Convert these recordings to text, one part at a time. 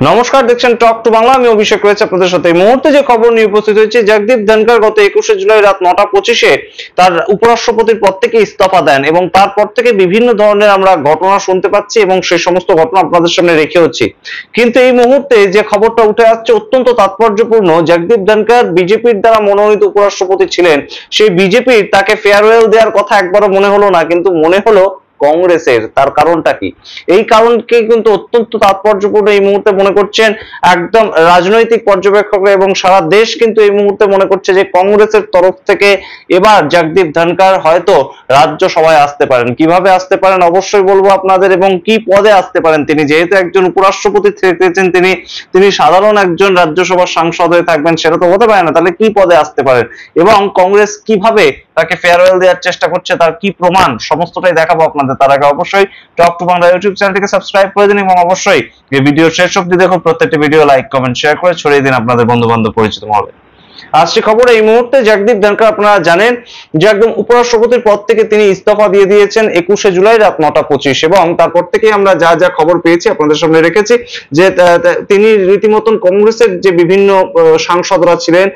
নমস্কার, দেখছেন talk to Bangla. আমি অভিষেক রয়েছে আপনাদের সাথে। এই মুহূর্তে যে খবর নিয়ে উপস্থিত হয়েছে, জগদীপ ধনখড় গত 21শে জুলাই রাত 9:25-এ তার উপরাষ্ট্রপতির পদ থেকে ইস্তফা দেন এবং তারপর থেকে বিভিন্ন ধরনের আমরা ঘটনা শুনতে পাচ্ছি এবং সেই সমস্ত ঘটনা আপনাদের সামনে রেখেওছি। কিন্তু এই মুহূর্তে যে খবরটা উঠে আসছে অত্যন্ত তাৎপর্যপূর্ণ। জগদীপ ধনখড় বিজেপির দ্বারা মনোনীত উপরাষ্ট্রপতি ছিলেন, সেই বিজেপির তাকে ফেয়ারওয়েল দেওয়ার কথা একবারও মনে হলো না, কিন্তু মনে হলো কংগ্রেসের। তার কারণটা কি? এই কারণকে কিন্তু অত্যন্ত তাৎপর্যপূর্ণ এই মুহূর্তে মনে করছেন একদম রাজনৈতিক পর্যবেক্ষকরা এবং সারা দেশ কিন্তু এই মুহূর্তে মনে করছে যে কংগ্রেসের তরফ থেকে এবার জগদীপ ধনখড় হয়তো রাজ্যসভায় আসতে পারেন। কিভাবে আসতে পারেন অবশ্যই বলবো আপনাদের, এবং কি পদে আসতে পারেন তিনি। যেহেতু একজন উপরাষ্ট্রপতি থেকেছেন তিনি সাধারণ একজন রাজ্যসভার সাংসদ হয়ে থাকবেন সেটা তো হতে পারে না। তাহলে কি পদে আসতে পারেন এবং কংগ্রেস কিভাবে তাকে ফেয়ারওয়েল দেওয়ার চেষ্টা করছে, তার কি প্রমাণ, সমস্তটাই দেখাবো আপনাদের। তার আগে অবশ্যই টক টু বাংলা ইউটিউব চ্যানেলটিকে সাবস্ক্রাইব করে দিন এবং অবশ্যই এই ভিডিও শেষ অবধি দেখুন। প্রত্যেকটি ভিডিও লাইক, কমেন্ট, শেয়ার করে ছড়িয়ে দিন আপনাদের বন্ধু বান্ধব পরিচিত মহলে। আসছে খবর, এই মুহূর্তে জগদীপ ধনখড় আপনারা জানেন যে একদম উপরাষ্ট্রপতির পদ থেকে তিনি ইস্তফা দিয়ে দিয়েছেন 21শে জুলাই রাত 9:25, এবং তারপর থেকে আমরা যা যা খবর পেয়েছি আপনাদের সামনে রেখেছি যে তিনি রীতিমতন কংগ্রেসের যে বিভিন্ন সাংসদরা ছিলেন,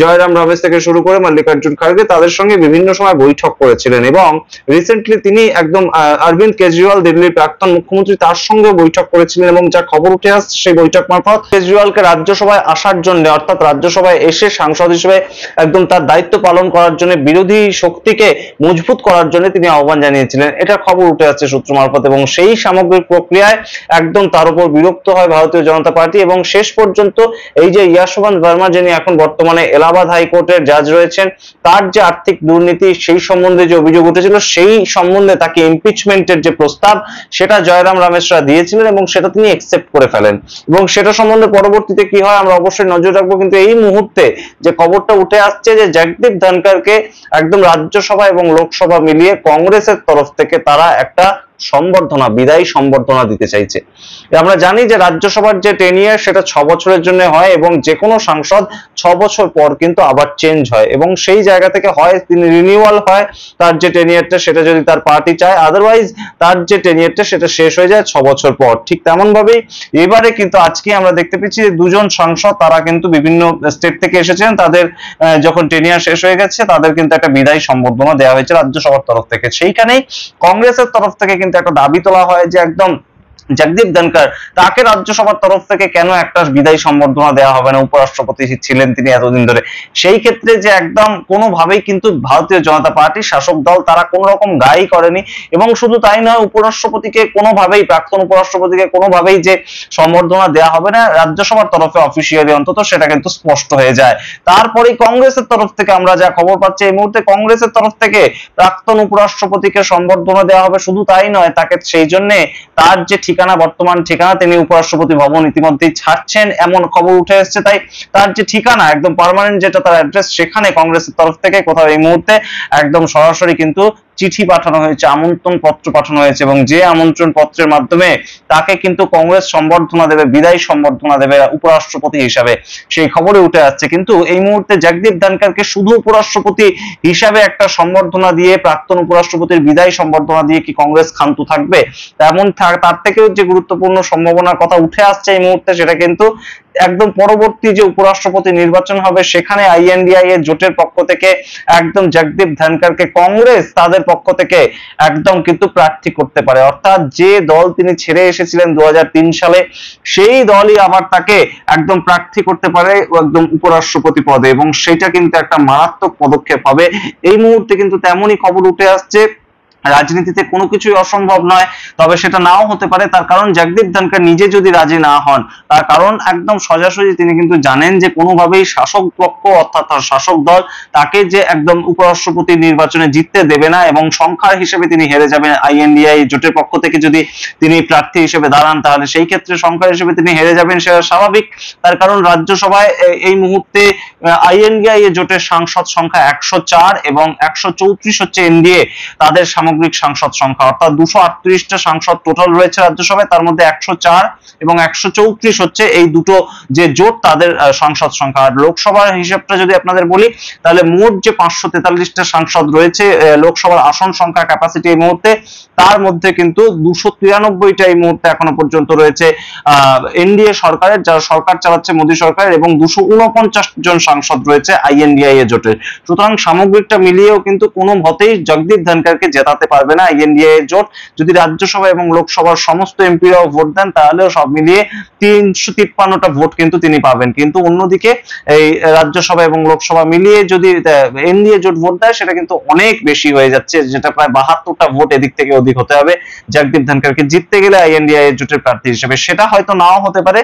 জয়রাম রমেশ থেকে শুরু করে মল্লিকার্জুন খাড়গে, তাদের সঙ্গে বিভিন্ন সময় বৈঠক করেছিলেন এবং রিসেন্টলি তিনি একদম অরবিন্দ কেজরিওয়াল, দিল্লির প্রাক্তন মুখ্যমন্ত্রী, তার সঙ্গে বৈঠক করেছিলেন এবং যা খবর উঠে আসছে সেই বৈঠক মারফত কেজরিওয়ালকে রাজ্যসভায় আসার জন্য, অর্থাৎ রাজ্যসভায় এসে সাংসদ হিসেবে একদম তার দায়িত্ব পালন করার জন্য, বিরোধী শক্তিকে মজবুত করার জন্য তিনি আহ্বান জানিয়েছিলেন। এটা খবর উঠে আসছে সূত্র মারফত এবং সেই সামগ্রিক প্রক্রিয়ায় একদম তার উপর বিরক্ত হয় ভারতীয় জনতা পার্টি এবং শেষ পর্যন্ত এই যে ইয়াশবন্ত বর্মা, যিনি এখন বর্তমানে এলাহাবাদ হাইকোর্টের জাজ রয়েছেন, তার যে আর্থিক দুর্নীতি সেই সম্বন্ধে যে অভিযোগ উঠেছিল সেই সম্বন্ধে তাকে ইমপিচমেন্টের যে প্রস্তাব সেটা জয়রাম রমেশরা দিয়েছিলেন এবং সেটা তিনি একসেপ্ট করে ফেলেন এবং সেটা সম্বন্ধে পরবর্তীতে কি হয় আমরা অবশ্যই নজর রাখবো। কিন্তু এই মুহূর্তে যে খবরটা উঠে আসছে যে জগদীপ ধনখড়কে একদম রাজ্যসভা এবং লোকসভা মিলিয়ে কংগ্রেসের তরফ থেকে তারা একটা সম্বর্ধনা, বিদায়ী সম্বর্ধনা দিতে চাইছে। আমরা জানি যে রাজ্যসভার যে টেনিয়ার সেটা 6 বছরের জন্য হয় এবং যে কোনো সাংসদ 6 বছর পর কিন্তু আবার চেঞ্জ হয় এবং সেই জায়গা থেকে হয় তিনি রিনিউয়াল হয় তার যে টেনিয়ারটা, সেটা যদি তার পার্টি চায়, আদারওয়াইজ তার যে টেনিয়ারটা সেটা শেষ হয়ে যায় 6 বছর পর। ঠিক তেমন ভাবেই এবারে কিন্তু আজকে আমরা দেখতে পেয়েছি যে দুজন সাংসদ তারা কিন্তু বিভিন্ন স্টেট থেকে এসেছেন, তাদের যখন টেনিয়ার শেষ হয়ে গেছে তাদের কিন্তু একটা বিদায়ী সম্বর্ধনা দেওয়া হয়েছে রাজ্যসভার তরফ থেকে। সেইখানেই কংগ্রেসের তরফ থেকে কিন্তু একটা দাবি তোলা হয় যে একদম জগদীপ ধনখড় তাকে রাজ্যসভার তরফ থেকে কেন একটা বিদায়ী সম্বর্ধনা দেওয়া হবে না, উপরাষ্ট্রপতি ছিলেন তিনি এতদিন ধরে। সেই ক্ষেত্রে যে একদম কোনোভাবেই কিন্তু ভারতীয় জনতা পার্টি শাসক দল তারা কোন রকম গায়ে করেনি এবং শুধু তাই নয়, উপরাষ্ট্রপতিকে কোনোভাবেই, প্রাক্তন উপরাষ্ট্রপতিকে কোনোভাবেই যে সম্বর্ধনা দেওয়া হবে না রাজ্যসভার তরফে অফিসিয়ালি অন্তত, সেটা কিন্তু স্পষ্ট হয়ে যায়। তারপরেই কংগ্রেসের তরফ থেকে আমরা যা খবর পাচ্ছি এই মুহূর্তে কংগ্রেসের তরফ থেকে প্রাক্তন উপরাষ্ট্রপতিকে সম্বর্ধনা দেওয়া হবে। শুধু তাই নয়, তাকে সেই জন্য তার যে ঠিকানা, বর্তমান ঠিকানা, তিনি উপরাষ্ট্রপতি ভবন ইতিমধ্যেই ছাড়ছেন এমন খবর উঠে এসেছে, তাই তার যে ঠিকানা একদম পার্মানেন্ট যেটা তার অ্যাড্রেস, সেখানে কংগ্রেসের তরফ থেকে কোথাও এই মুহূর্তে একদম সরাসরি কিন্তু চিঠি পাঠানো হয়েছে, আমন্ত্রণ পত্র পাঠানো হয়েছে এবং যে আমন্ত্রণ পত্রের মাধ্যমে তাকে কিন্তু কংগ্রেস সম্বর্ধনা দেবে, বিদায়ী সম্বর্ধনা দেবে উপরাষ্ট্রপতি হিসাবে, সেই খবরে উঠে আসছে। কিন্তু এই মুহূর্তে জগদীপ ধনখড়কে শুধু উপরাষ্ট্রপতি হিসাবে একটা সম্বর্ধনা দিয়ে, প্রাক্তন উপরাষ্ট্রপতির বিদায়ী সম্বর্ধনা দিয়ে কি কংগ্রেস ক্ষান্ত থাকবে? তেমন তার থেকেও যে গুরুত্বপূর্ণ সম্ভাবনার কথা উঠে আসছে এই মুহূর্তে, সেটা কিন্তু একদম পরবর্তী যে উপরাষ্ট্রপতি নির্বাচন হবে সেখানে আইএনডিআই এর জোটের পক্ষ থেকে একদম জগদীপ ধনখড়কে কংগ্রেস তাদের পক্ষ থেকে একদম কিন্তু প্রার্থী করতে পারে। অর্থাৎ যে দল তিনি ছেড়ে এসেছিলেন 2003 সালে, সেই দলই আবার তাকে একদম প্রার্থী করতে পারে একদম উপরাষ্ট্রপতি পদে এবং সেটা কিন্তু একটা মারাত্মক পদক্ষেপ হবে। এই মুহূর্তে কিন্তু তেমনই খবর উঠে আসছে। রাজনীতিতে কোনো কিছুই অসম্ভব নয়, তবে সেটা নাও হতে পারে। তার কারণ জগদীপ ধনখড় নিজে যদি রাজি না হন, তার কারণ একদম সোজাসুজি তিনি কিন্তু জানেন যে কোনোভাবেই শাসক পক্ষ অর্থাৎ তার শাসক দল তাকে যে একদম উপরাষ্ট্রপতি নির্বাচনে জিততে দেবে না এবং সংখ্যার হিসেবে তিনি হেরে যাবেন। আইএনডিআই জোটের পক্ষ থেকে যদি তিনি প্রার্থী হিসেবে দাঁড়ান তাহলে সেই ক্ষেত্রে সংখ্যার হিসেবে তিনি হেরে যাবেন, সেটা স্বাভাবিক। তার কারণ রাজ্যসভায় এই মুহূর্তে আইএনডিআই জোটের সাংসদ সংখ্যা 104 এবং 134 হচ্ছে এনডিএ, তাদের সামগ্রিক সাংসদ সংখ্যা, অর্থাৎ 238টা সাংসদ টোটাল রয়েছে রাজ্যসভায়, তার মধ্যে 104 এবং 134 হচ্ছে এই দুটো যে জোট তাদের সাংসদ সংখ্যা। আর লোকসভার হিসাবটা যদি আপনাদের বলি, তাহলে মোট যে 543টা সাংসদ রয়েছে লোকসভার আসন সংখ্যা ক্যাপাসিটি এই মুহূর্তে, তার মধ্যে কিন্তু 293টা এই মুহূর্তে এখনো পর্যন্ত রয়েছে এনডিএ সরকারের, যারা সরকার চালাচ্ছে মোদী সরকারের, এবং 249 জন সাংসদ রয়েছে আইএনডিআই জোটের। সুতরাং সামগ্রিকটা মিলিয়েও কিন্তু কোনো মতেই জগদীপ ধনখড়কে জেতাতে পারবে না আইএনডিআই জোট। যদি রাজ্যসভা এবং লোকসভার সমস্ত এমপিরাও ভোট দেন, তাহলেও সব মিলিয়ে 353টা ভোট কিন্তু তিনি পাবেন। কিন্তু অন্যদিকে এই রাজ্যসভা এবং লোকসভা মিলিয়ে যদি এনডিএ জোট ভোট দেয়, সেটা কিন্তু অনেক বেশি হয়ে যাচ্ছে, যেটা প্রায় 72টা ভোট এদিক থেকে অধিক হতে হবে জগদীপ ধনখড়কে জিততে গেলে আইএনডিআই জোটের প্রার্থী হিসেবে। সেটা হয়তো নাও হতে পারে,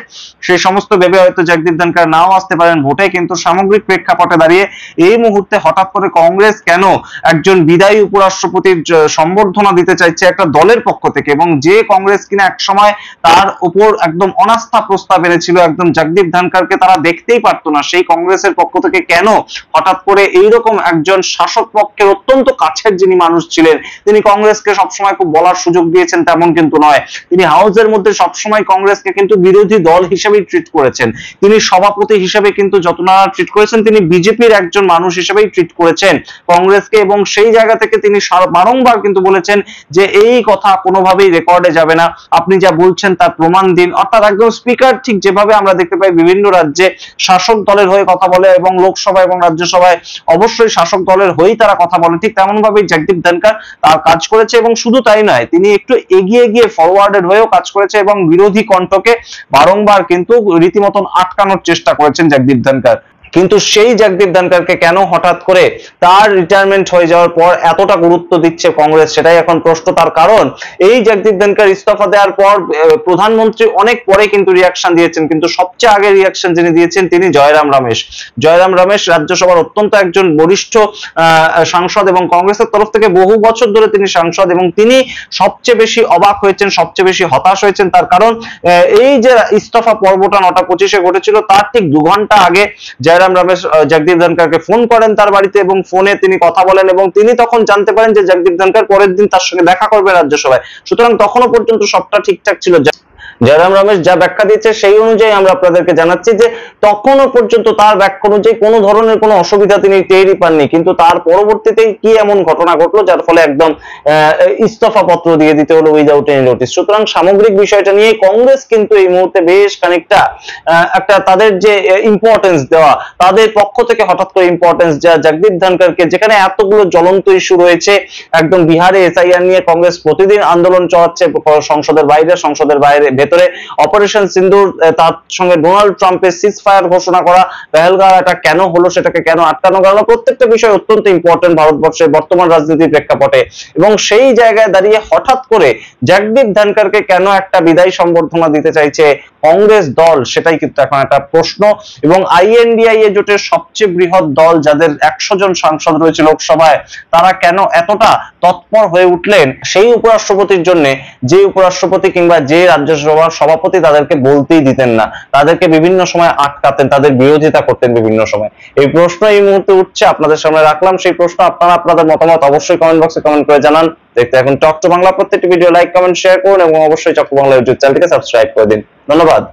সেই সমস্ত ভেবে হয়তো জগদীপ ধনখড় নাও আসতে পারেন ভোটে। কিন্তু সামগ্রিক প্রেক্ষাপটে দাঁড়িয়ে এই মুহূর্তে হঠাৎ করে কংগ্রেস কেন একজন বিদায়ী উপরাষ্ট্রপতির সম্বর্ধনা দিতে চাইছে একটা দলের পক্ষ থেকে, এবং যে কংগ্রেস কিনা একসময় তার উপর একদম অনাস্থা প্রস্তাব এনেছিল, একদম জগদীপ ধনখড়কে তারা দেখতেই পারতো না, সেই কংগ্রেসের পক্ষ থেকে কেন হঠাৎ করে এইরকম একজন শাসক পক্ষের অত্যন্ত কাছের যিনি মানুষ ছিলেন, তিনি কংগ্রেসকে সবসময় খুব বলার সুযোগ দিয়েছেন তেমন কিন্তু নয়। তিনি হাউসের মধ্যে সবসময় কংগ্রেসকে কিন্তু বিরোধী দল হিসেবেই ট্রিট করেছেন। তিনি সভাপতি হিসেবে কিন্তু যত না ট্রিট করেছেন, তিনি বিজেপির একজন মানুষ হিসেবেই ট্রিট করেছেন কংগ্রেসকে, এবং সেই জায়গা থেকে তিনি বারংবার কিন্তু বলেছেন যে এই কথা কোনোভাবেই রেকর্ডে যাবে না, আপনি যা বলছেন তার প্রমাণ দিন। অর্থাৎ একদম স্পিকার ঠিক যেভাবে আমরা দেখতে পাই বিভিন্ন রাজ্যে শাসক দলের হয়ে কথা বলে, এবং লোকসভা এবং রাজ্যসভায় অবশ্যই শাসক দলের হয়েই তারা কথা বলে, ঠিক তেমন ভাবেই জগদীপ ধনখড় তার কাজ করেছে। এবং শুধু তাই নয়, তিনি একটু এগিয়ে গিয়ে ফরওয়ার্ডেড হয়েও কাজ করেছে, এবং বিরোধী কণ্ঠকে বারংবার কিন্তু রীতিমতন আটকানোর চেষ্টা করেছেন জগদীপ ধনখড়। কিন্তু সেই জগদীপ ধনখড়কে কেন হঠাৎ করে তার রিটায়ারমেন্ট হয়ে যাওয়ার পর এতটা গুরুত্ব দিচ্ছে কংগ্রেস, সেটাই এখন প্রশ্ন। তার কারণ এই জগদীপ ধনখড় ইস্তফা দেওয়ার পর প্রধানমন্ত্রী অনেক পরে কিন্তু রিয়াকশন দিয়েছেন, কিন্তু সবচেয়ে আগে রিয়াকশন যিনি দিয়েছেন তিনি জয়রাম রমেশ। জয়রাম রমেশ রাজ্যসভার অত্যন্ত একজন বরিষ্ঠ সাংসদ, এবং কংগ্রেসের তরফ থেকে বহু বছর ধরে তিনি সাংসদ, এবং তিনি সবচেয়ে বেশি অবাক হয়েছেন, সবচেয়ে বেশি হতাশ হয়েছেন। তার কারণ এই যে ইস্তফা পর্বটা 9:25 ঘটেছিল, তার ঠিক 2 ঘন্টা আগে জয়রাম রমেশ জগদীপ ধনখড়কে ফোন করেন তার বাড়িতে, এবং ফোনে তিনি কথা বলেন, এবং তিনি তখন জানতে পারেন যে জগদীপ ধনখড় পরের দিন তার সঙ্গে দেখা করবে রাজ্যসভায়। সুতরাং তখনও পর্যন্ত সবটা ঠিকঠাক ছিল। জয়রাম রমেশ যা ব্যাখ্যা দিচ্ছে সেই অনুযায়ী আমরা আপনাদেরকে জানাচ্ছি যে তখনও পর্যন্ত তার ব্যাখ্যা অনুযায়ী কোনো ধরনের কোনো অসুবিধা তিনি টেরই পাননি, কিন্তু তার পরবর্তীতে কি এমন ঘটনা ঘটলো যার ফলে একদম ইস্তফা পত্র দিয়ে দিতে হলো উইদাউট এনি নোটিস। সুতরাং সামগ্রিক বিষয়টা নিয়ে কংগ্রেস কিন্তু এই মুহূর্তে বেশ খানিকটা একটা তাদের যে ইম্পর্টেন্স দেওয়া, তাদের পক্ষ থেকে হঠাৎ করে ইম্পর্টেন্স যা জগদীপ ধনখড়কে, যেখানে এতগুলো জ্বলন্ত ইস্যু রয়েছে, একদম বিহারে এসআইআর নিয়ে কংগ্রেস প্রতিদিন আন্দোলন চালাচ্ছে, সংসদের বাইরে সংসদের বাইরে ভেতরে অপারেশন সিন্দুর, তার সঙ্গে ডোনাল্ড ট্রাম্পের সিজ ফায়ার ঘোষণা করা, পেহেলগাঁও এটা কেন হলো, সেটাকে কেন আটকানো গেল, প্রত্যেকটা বিষয় অত্যন্ত ইম্পর্টেন্ট ভারতবর্ষের বর্তমান রাজনীতির প্রেক্ষাপটে। এবং সেই জায়গায় দাঁড়িয়ে হঠাৎ করে জগদীপ ধনখড়কে কেন একটা বিদায়ী সম্বর্ধনা দিতে চাইছে কংগ্রেস দল, সেটাই কিন্তু এখন একটা প্রশ্ন। এবং আইএনডিআই জোটের সবচেয়ে বৃহৎ দল, যাদের 100 জন সাংসদ রয়েছে লোকসভায়, তারা কেন এতটা তৎপর হয়ে উঠলেন সেই উপরাষ্ট্রপতির জন্য, যে উপরাষ্ট্রপতি কিংবা যে রাজ্যসভার সভাপতি তাদেরকে বলতেই দিতেন না, তাদেরকে বিভিন্ন সময় আটকাতেন, তাদের বিরোধিতা করতেন বিভিন্ন সময়। এই প্রশ্ন এই মুহূর্তে উঠছে, আপনাদের সামনে রাখলাম সেই প্রশ্ন। আপনারা আপনাদের মতামত অবশ্যই কমেন্ট বক্সে কমেন্ট করে জানান। দেখতে এখন টক টু বাংলা, প্রত্যেকটি ভিডিও লাইক কমেন্ট শেয়ার করুন, এবং অবশ্যই চক টু বাংলা ইউটিউব চ্যানেলটিকে সাবস্ক্রাইব করে দিন। ধন্যবাদ।